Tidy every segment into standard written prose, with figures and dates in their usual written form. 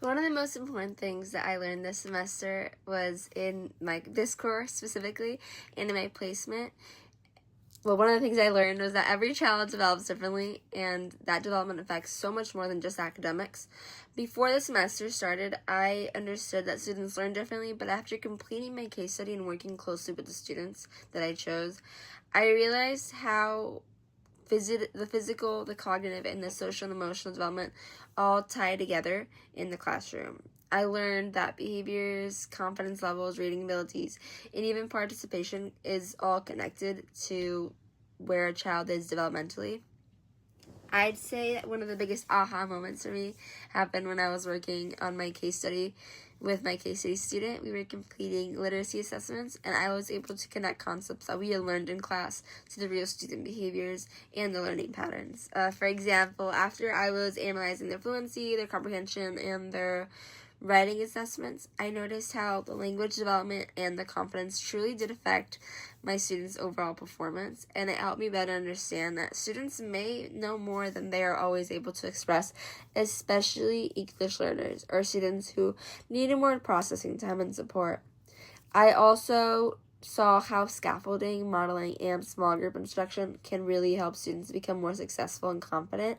One of the most important things that I learned this semester was in this course specifically and in my placement. Well, one of the things I learned was that every child develops differently, and that development affects so much more than just academics. Before the semester started, I understood that students learn differently, but after completing my case study and working closely with the students that I chose, I realized how the physical, the cognitive, and the social and emotional development all tie together in the classroom. I learned that behaviors, confidence levels, reading abilities, and even participation is all connected to where a child is developmentally. I'd say that one of the biggest aha moments for me happened when I was working on my case study with my case study student. We were completing literacy assessments, and I was able to connect concepts that we had learned in class to the real student behaviors and the learning patterns. For example, after I was analyzing their fluency, their comprehension, and their writing assessments, I noticed how the language development and the confidence truly did affect my students' overall performance, and it helped me better understand that students may know more than they are always able to express, especially English learners or students who needed more processing time and support. I also saw how scaffolding, modeling, and small group instruction can really help students become more successful and confident,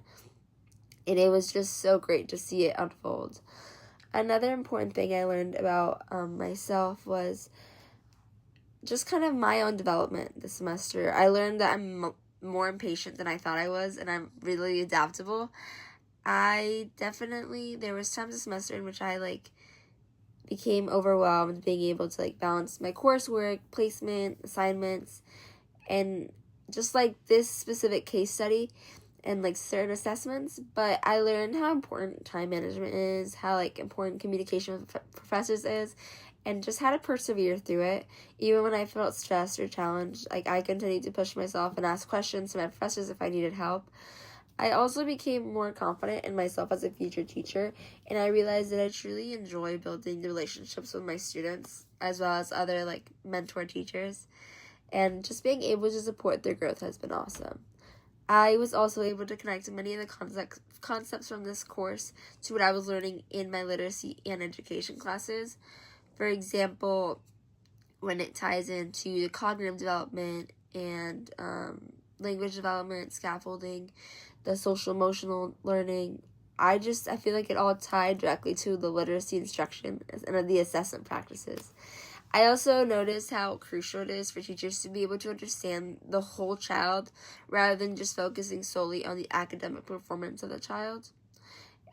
and it was just so great to see it unfold. Another important thing I learned about myself was just kind of my own development this semester. I learned that I'm more impatient than I thought I was, and I'm really adaptable. There was times this semester in which I became overwhelmed being able to balance my coursework, placement, assignments, and just this specific case study and certain assessments, but I learned how important time management is, how important communication with professors is, and just how to persevere through it. Even when I felt stressed or challenged, I continued to push myself and ask questions to my professors if I needed help. I also became more confident in myself as a future teacher, and I realized that I truly enjoy building the relationships with my students as well as other mentor teachers, and just being able to support their growth has been awesome. I was also able to connect many of the concepts from this course to what I was learning in my literacy and education classes. For example, when it ties into the cognitive development and language development, scaffolding, the social emotional learning, I feel like it all tied directly to the literacy instruction and the assessment practices. I also noticed how crucial it is for teachers to be able to understand the whole child rather than just focusing solely on the academic performance of the child.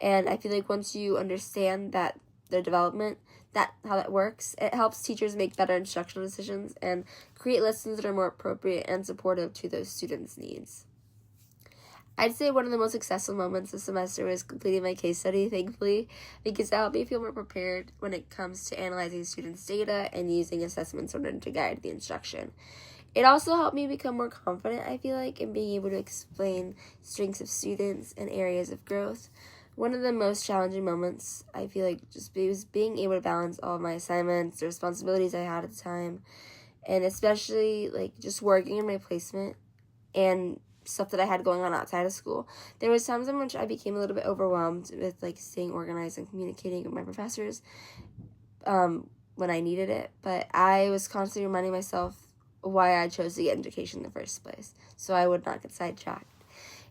And I feel like once you understand that their development, how that works, it helps teachers make better instructional decisions and create lessons that are more appropriate and supportive to those students' needs. I'd say one of the most successful moments this semester was completing my case study, thankfully, because it helped me feel more prepared when it comes to analyzing students' data and using assessments in order to guide the instruction. It also helped me become more confident, I feel like, in being able to explain strengths of students and areas of growth. One of the most challenging moments, I feel like, was being able to balance all of my assignments, the responsibilities I had at the time, and especially, just working in my placement and stuff that I had going on outside of school. There was times in which I became a little bit overwhelmed with staying organized and communicating with my professors when I needed it, but I was constantly reminding myself why I chose to get education in the first place, so I would not get sidetracked.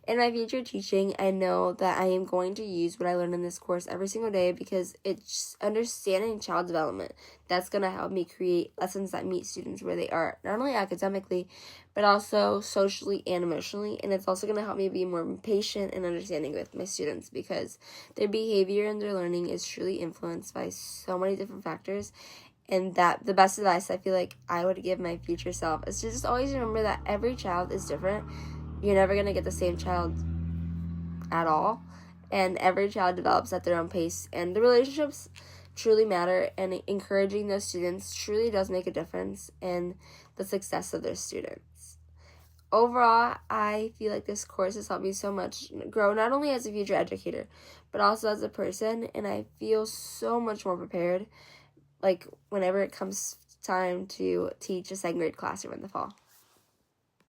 In my future teaching, I know that I am going to use what I learned in this course every single day because it's understanding child development that's going to help me create lessons that meet students where they are, not only academically, but also socially and emotionally. And it's also going to help me be more patient and understanding with my students because their behavior and their learning is truly influenced by so many different factors. And that the best advice I feel like I would give my future self is to just always remember that every child is different. You're never going to get the same child at all, and every child develops at their own pace, and the relationships truly matter, and encouraging those students truly does make a difference in the success of their students. Overall, I feel like this course has helped me so much grow, not only as a future educator, but also as a person, and I feel so much more prepared, whenever it comes time to teach a second grade classroom in the fall.